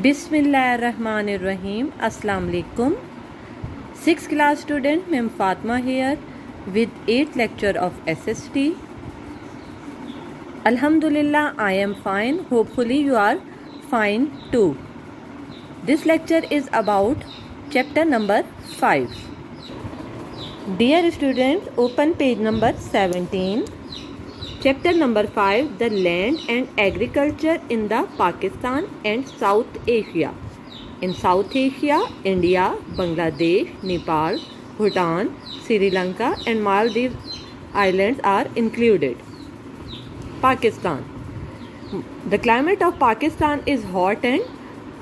Bismillahirrahmanirrahim. Assalamu alaikum. 6th class student, Mem Fatma here with 8th lecture of SST. Alhamdulillah, I am fine. Hopefully you are fine too. This lecture is about chapter number 5. Dear students, open page number 17. Chapter number 5, the land and agriculture in the Pakistan and South Asia. In South Asia, India, Bangladesh, Nepal, Bhutan, Sri Lanka and Maldives islands are included. Pakistan. The climate of Pakistan is hot and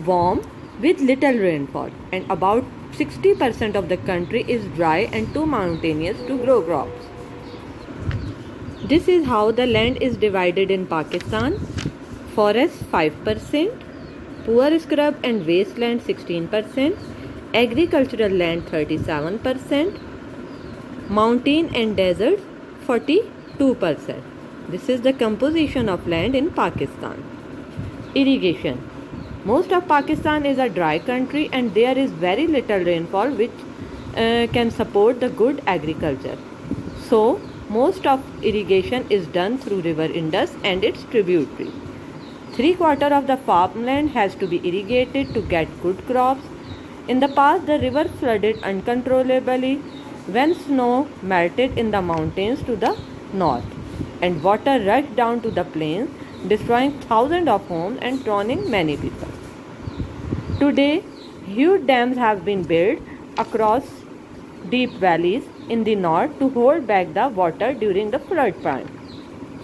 warm with little rainfall, and about 60% of the country is dry and too mountainous to grow crops. This is how the land is divided in Pakistan. Forest 5%, poor scrub and wasteland 16%, agricultural land 37%, mountain and desert 42%. This is the composition of land in Pakistan. Irrigation. Most of Pakistan is a dry country and there is very little rainfall which can support the good agriculture. So, most of irrigation is done through river Indus and its tributaries. 3/4 of the farmland has to be irrigated to get good crops. In the past, the river flooded uncontrollably when snow melted in the mountains to the north and water rushed down to the plains, destroying thousands of homes and drowning many people. Today, huge dams have been built across deep valleys in the north to hold back the water during the flood time.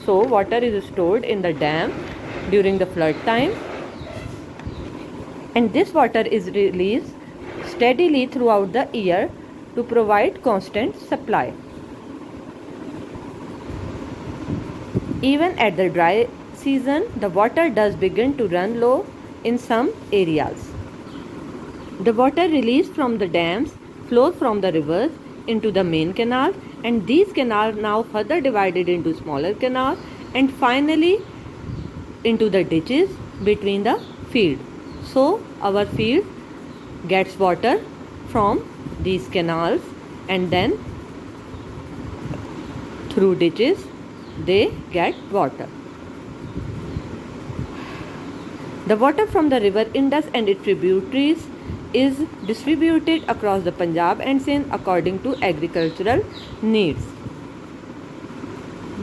So, water is stored in the dam during the flood time, and this water is released steadily throughout the year to provide constant supply. Even at the dry season, the water does begin to run low in some areas. The water released from the dams flows from the rivers into the main canal, and these canals now further divided into smaller canals and finally into the ditches between the field. So our field gets water from these canals, and then through ditches they get water. The water from the river Indus and its tributaries is distributed across the Punjab and Sindh according to agricultural needs.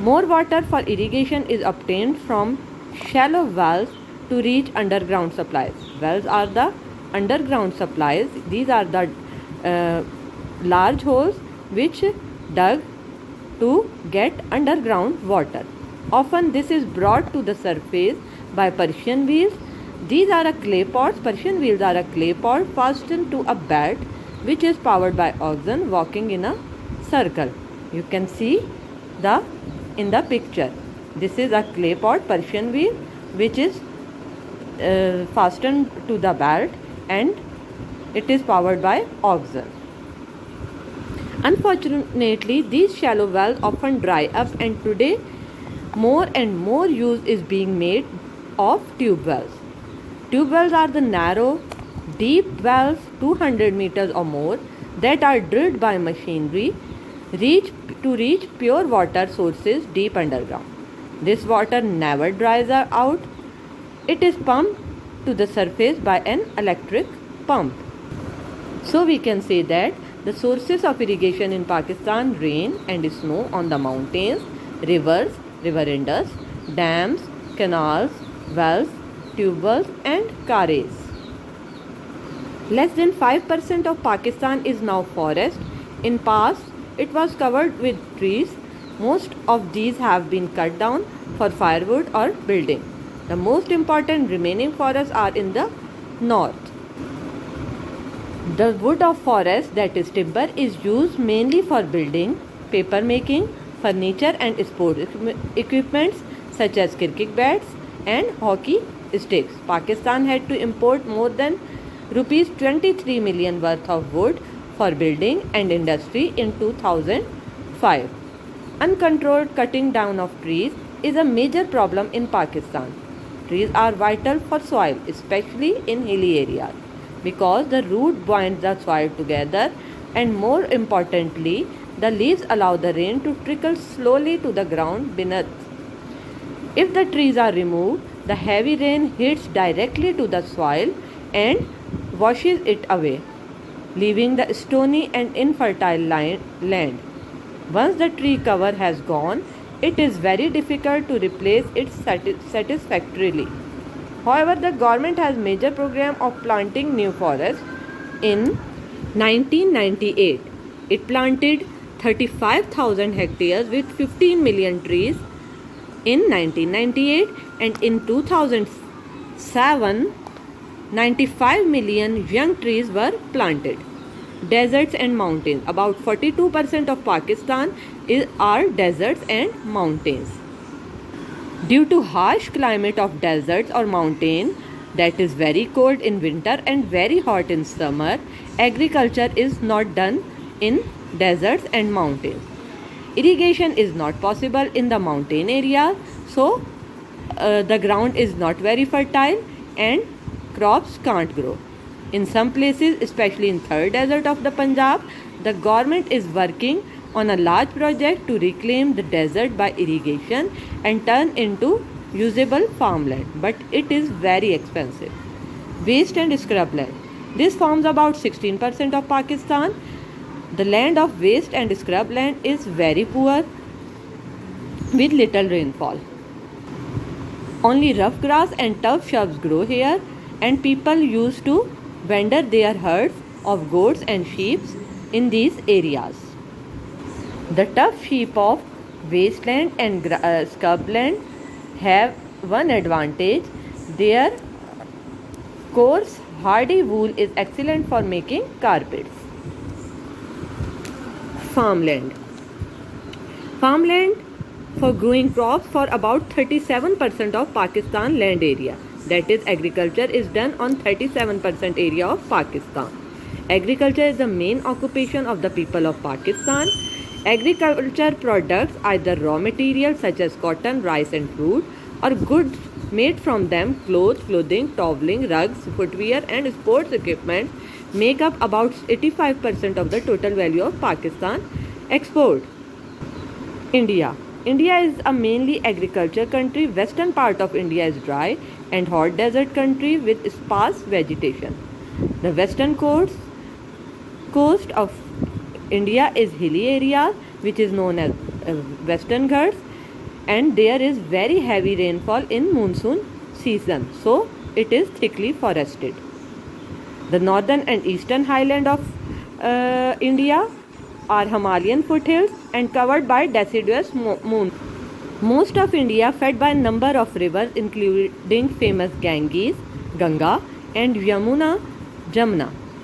More water for irrigation is obtained from shallow wells to reach underground supplies. Wells are the underground supplies. These are the large holes which dug to get underground water. Often this is brought to the surface by Persian wheels. These are a clay pots. Persian wheels are a clay pot fastened to a belt which is powered by oxen walking in a circle. You can see in the picture. This is a clay pot Persian wheel which is fastened to the belt and it is powered by oxen. Unfortunately, these shallow wells often dry up, and today more and more use is being made of tube wells. Tube wells are the narrow, deep wells 200 meters or more that are drilled by machinery to reach pure water sources deep underground. This water never dries out. It is pumped to the surface by an electric pump. So we can say that the sources of irrigation in Pakistan: rain and snow on the mountains, rivers, river Indus, dams, canals, wells, tube wells and karez. Less than 5% of Pakistan is now forest. In past, it was covered with trees. Most of these have been cut down for firewood or building. The most important remaining forests are in the north. The wood of forest, that is timber, is used mainly for building, paper making, furniture and sport equipments such as cricket bats and hockey sticks. Pakistan had to import more than rupees 23 million worth of wood for building and industry in 2005. Uncontrolled cutting down of trees is a major problem in Pakistan. Trees are vital for soil, especially in hilly areas, because the root binds the soil together, and more importantly, the leaves allow the rain to trickle slowly to the ground beneath. If the trees are removed, the heavy rain hits directly to the soil and washes it away, leaving the stony and infertile land. Once the tree cover has gone, it is very difficult to replace it satisfactorily. However, the government has major program of planting new forests. In 1998, it planted 35,000 hectares with 15 million trees in 1998, and in 2007 95 million young trees were planted. Deserts and mountains. About 42% of Pakistan are deserts and mountains. Due to harsh climate of deserts or mountain, that is very cold in winter and very hot in summer, agriculture is not done in deserts and mountains. Irrigation is not possible in the mountain area, so the ground is not very fertile and crops can't grow. In some places, especially in third desert of the Punjab, the government is working on a large project to reclaim the desert by irrigation and turn into usable farmland, but it is very expensive. Waste and scrubland. This forms about 16% of Pakistan. The land of waste and scrubland is very poor with little rainfall. Only rough grass and tough shrubs grow here, and people used to wander their herds of goats and sheep in these areas. The tough sheep of wasteland and scrubland have one advantage: their coarse, hardy wool is excellent for making carpets. Farmland. Farmland for growing crops for about 37% of Pakistan land area. That is, agriculture is done on 37% area of Pakistan. Agriculture is the main occupation of the people of Pakistan. Agriculture products either raw materials such as cotton, rice and fruit, or goods made from them: clothes, clothing, toweling, rugs, footwear and sports equipment make up about 85% of the total value of Pakistan export. India. India is a mainly agriculture country. Western part of India is dry and hot desert country with sparse vegetation. The western coast of India is hilly area, which is known as Western Ghats, and there is very heavy rainfall in monsoon season, so it is thickly forested. The northern and eastern highland of India are Himalayan foothills and covered by deciduous mountains. Most of India, fed by a number of rivers including famous Ganges, Ganga and Jamuna,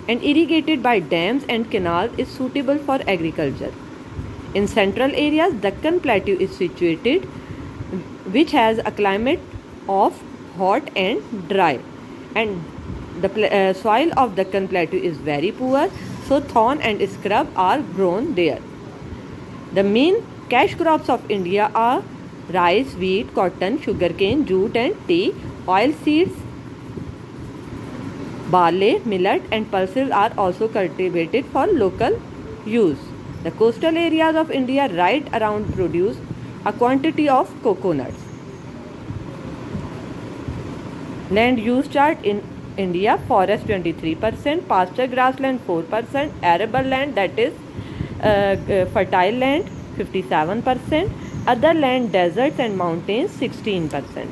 and irrigated by dams and canals, is suitable for agriculture. In central areas, Deccan Plateau is situated, which has a climate of hot and dry, and the soil of Deccan Plateau is very poor, so thorn and scrub are grown there. The main cash crops of India are rice, wheat, cotton, sugarcane, jute and tea. Oil seeds, barley, millet and pulses are also cultivated for local use. The coastal areas of India right around produce a quantity of coconuts. Land use chart in India: forest 23%, pasture grassland 4%, arable land, that is fertile land 57%, other land deserts and mountains 16%.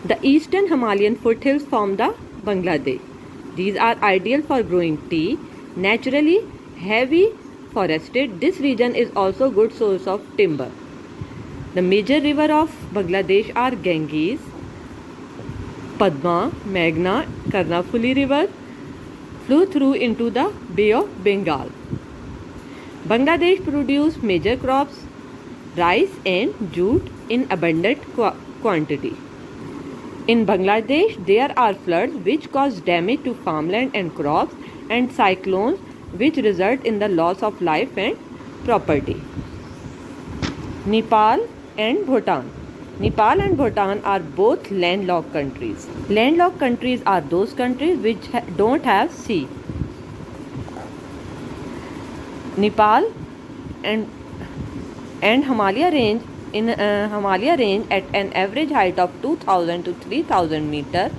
The eastern Himalayan foothills form the Bangladesh. These are ideal for growing tea. Naturally heavy forested, this region is also good source of timber. The major river of Bangladesh are Ganges, Padma, Meghna, Karnafuli river flow through into the Bay of Bengal. Bangladesh produces major crops rice and jute in abundant quantity. In Bangladesh, there are floods which cause damage to farmland and crops, and cyclones which result in the loss of life and property. Nepal and Bhutan. Nepal and Bhutan are both landlocked countries. Landlocked countries are those countries which don't have sea. Nepal and Himalaya range at an average height of 2000 to 3000 meter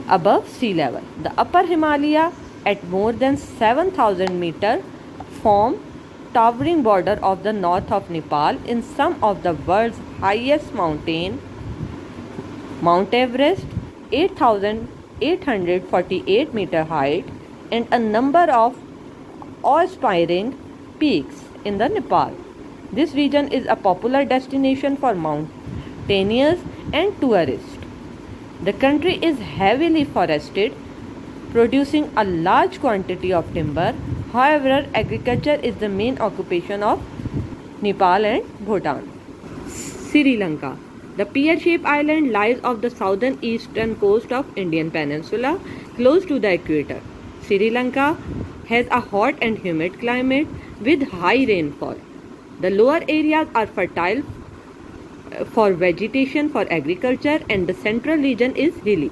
above sea level. The upper Himalaya at more than 7000 meter form towering border of the north of Nepal in some of the world's highest mountain. Mount Everest 8848 meter height and a number of awe-inspiring peaks in the Nepal. This region is a popular destination for mountaineers and tourists. The country is heavily forested, producing a large quantity of timber. However, agriculture is the main occupation of Nepal and Bhutan. Sri Lanka. The pear-shaped island lies off the southern eastern coast of Indian Peninsula, close to the equator. Sri Lanka has a hot and humid climate with high rainfall. The lower areas are fertile for vegetation for agriculture and the central region is hilly.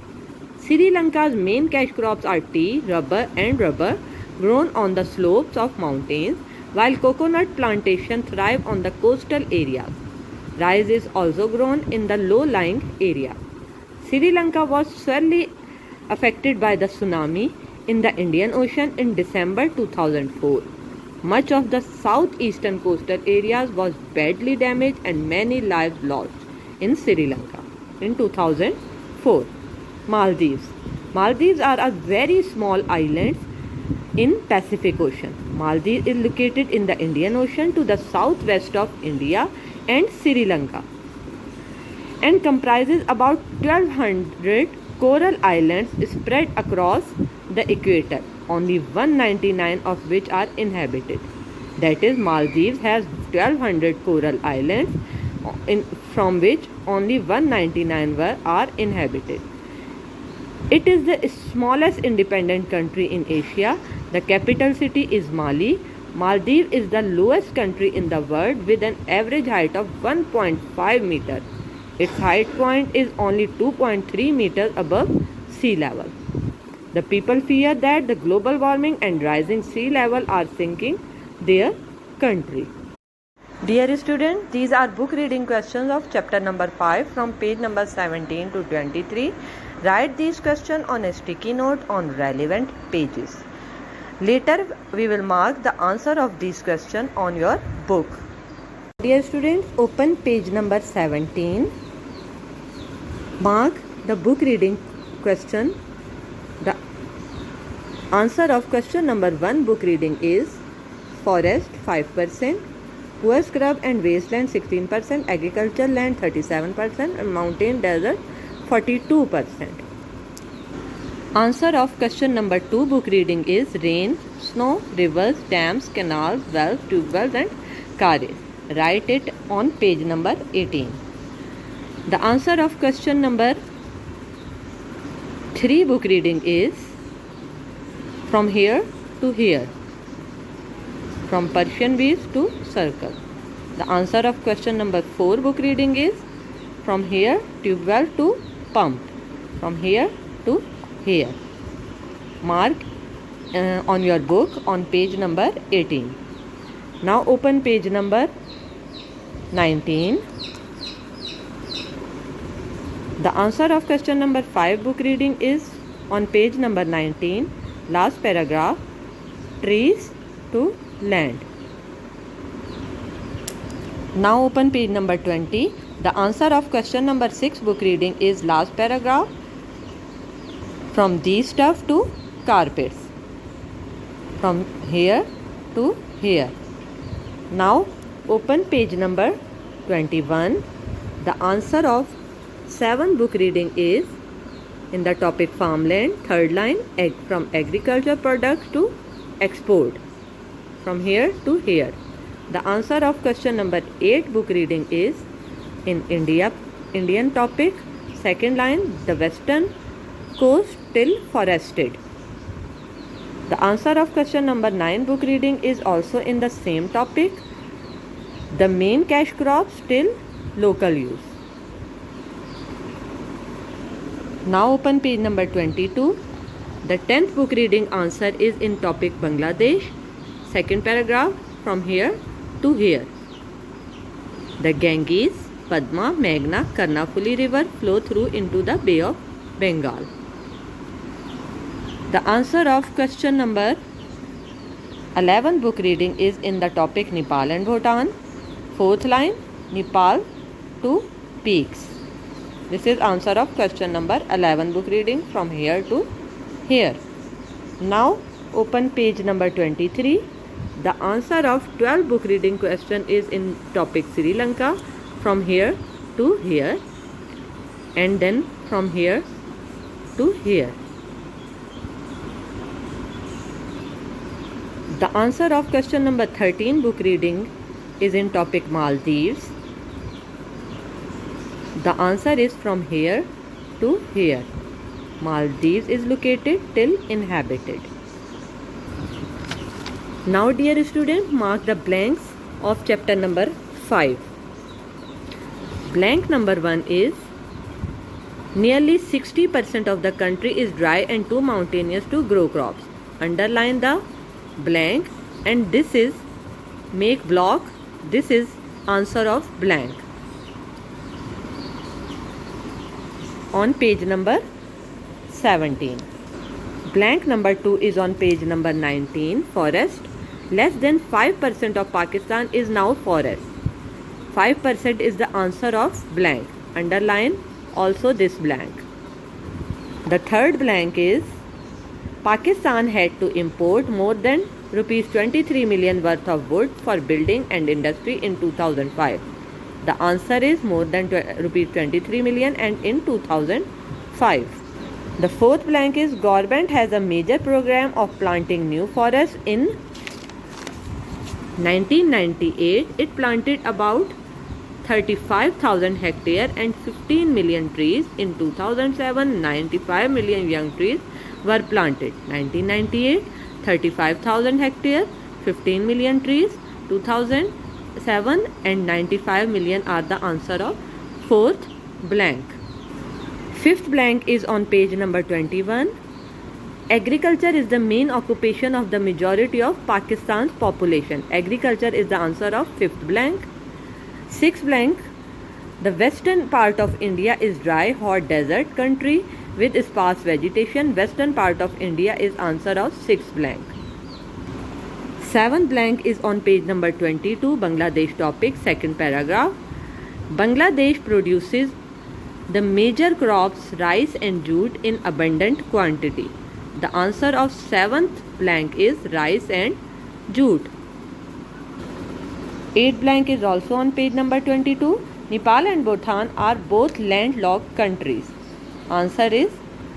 Sri Lanka's main cash crops are tea, rubber grown on the slopes of mountains, while coconut plantations thrive on the coastal areas. Rice is also grown in the low-lying area. Sri Lanka was severely affected by the tsunami in the Indian Ocean in December 2004. Much of the southeastern coastal areas was badly damaged and many lives lost in Sri Lanka in 2004. Maldives. Maldives are a very small island in Pacific Ocean. Maldives is located in the Indian Ocean to the southwest of India and Sri Lanka and comprises about 1200 coral islands spread across the equator, only 199 of which are inhabited. That is, Maldives has 1200 coral islands from which only 199 are inhabited. It is the smallest independent country in Asia. The capital city is Mali. Maldives is the lowest country in the world with an average height of 1.5 meter. Its height point is only 2.3 meters above sea level. The people fear that the global warming and rising sea level are sinking their country. Dear students, these are book reading questions of chapter number 5 from page number 17 to 23. Write these questions on a sticky note on relevant pages. Later, we will mark the answer of these questions on your book. Dear students, open page number 17. Mark the book reading question. The answer of question number 1 book reading is forest 5%, poor scrub and wasteland 16%, agricultural land 37% and mountain desert 42%. Answer of question number 2 book reading is rain, snow, rivers, dams, canals, wells, tube wells and carriages. Write it on page number 18. The answer of question number 3 book reading is from here to here, from Persian bees to circle. The answer of question number 4 book reading is from here tube well to pump, from here to here. Mark on your book on page number 18. Now open page number 19. The answer of question number 5 book reading is on page number 19, last paragraph, trees to land. Now open page number 20. The answer of question number 6 book reading is last paragraph, from these stuff to carpets, from here to here. Now open page number 21. The answer of 7 book reading is in the topic farmland, third line, from agriculture products to export, from here to here. The answer of question number 8 book reading is in Indian topic, second line, the western coast still forested. The answer of question number 9 book reading is also in the same topic, the main cash crop still local use. Now open page number 22. The 10th book reading answer is in topic Bangladesh. Second paragraph, from here to here. The Ganges, Padma, Meghna, Karnafuli river flow through into the Bay of Bengal. The answer of question number 11 book reading is in the topic Nepal and Bhutan. Fourth line, Nepal to peaks. This is answer of question number 11 book reading from here to here. Now open page number 23. The answer of 12 book reading question is in topic Sri Lanka from here to here and then from here to here. The answer of question number 13 book reading is in topic Maldives. The answer is from here to here. Maldives is located till inhabited. Now dear student, mark the blanks of chapter number 5. Blank number 1 is nearly 60% of the country is dry and too mountainous to grow crops. Underline the blank and this is make block. This is answer of blank. On page number 17. Blank number 2 is on page number 19. Forest. Less than 5% of Pakistan is now forest. 5% is the answer of blank. Underline also this blank. The third blank is Pakistan had to import more than rupees 23 million worth of wood for building and industry in 2005. The answer is more than rupees 23 million and in 2005. The fourth blank is government has a major program of planting new forests. In 1998, it planted about 35,000 hectares and 15 million trees. In 2007, 95 million young trees were planted. 1998, 35,000 hectares, 15 million trees. 2007 and 95 million are the answer of fourth blank. Fifth blank is on page number 21. Agriculture is the main occupation of the majority of Pakistan's population. Agriculture is the answer of fifth blank. Sixth blank. The western part of India is dry, hot desert country with sparse vegetation. Western part of India is answer of sixth blank. Seventh blank is on page number 22. Bangladesh topic, second paragraph. Bangladesh produces the major crops rice and jute in abundant quantity. The answer of seventh blank is rice and jute. Eighth blank is also on page number 22. Nepal and Bhutan are both landlocked countries. Answer is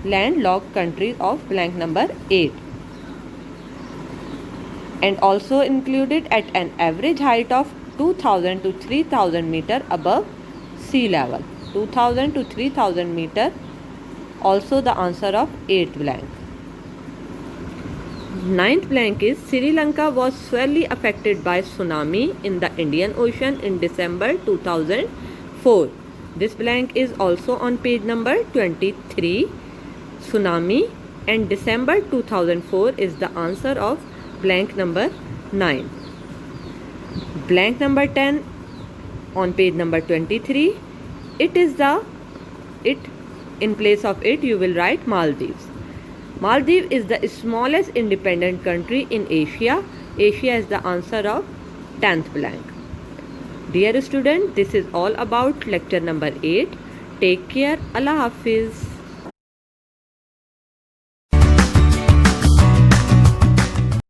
landlocked countries of blank number 8. And also included at an average height of 2000 to 3000 meter above sea level. 2000 to 3000 meter, also the answer of 8th blank. Ninth blank is Sri Lanka was severely affected by tsunami in the Indian Ocean in December 2004. This blank is also on page number 23. Tsunami and December 2004 is the answer of blank number 9. Blank number 10 on page number 23. In place of it you will write Maldives. Maldives is the smallest independent country in Asia. Asia is the answer of 10th blank. Dear student, this is all about lecture number 8. Take care. Allah Hafiz.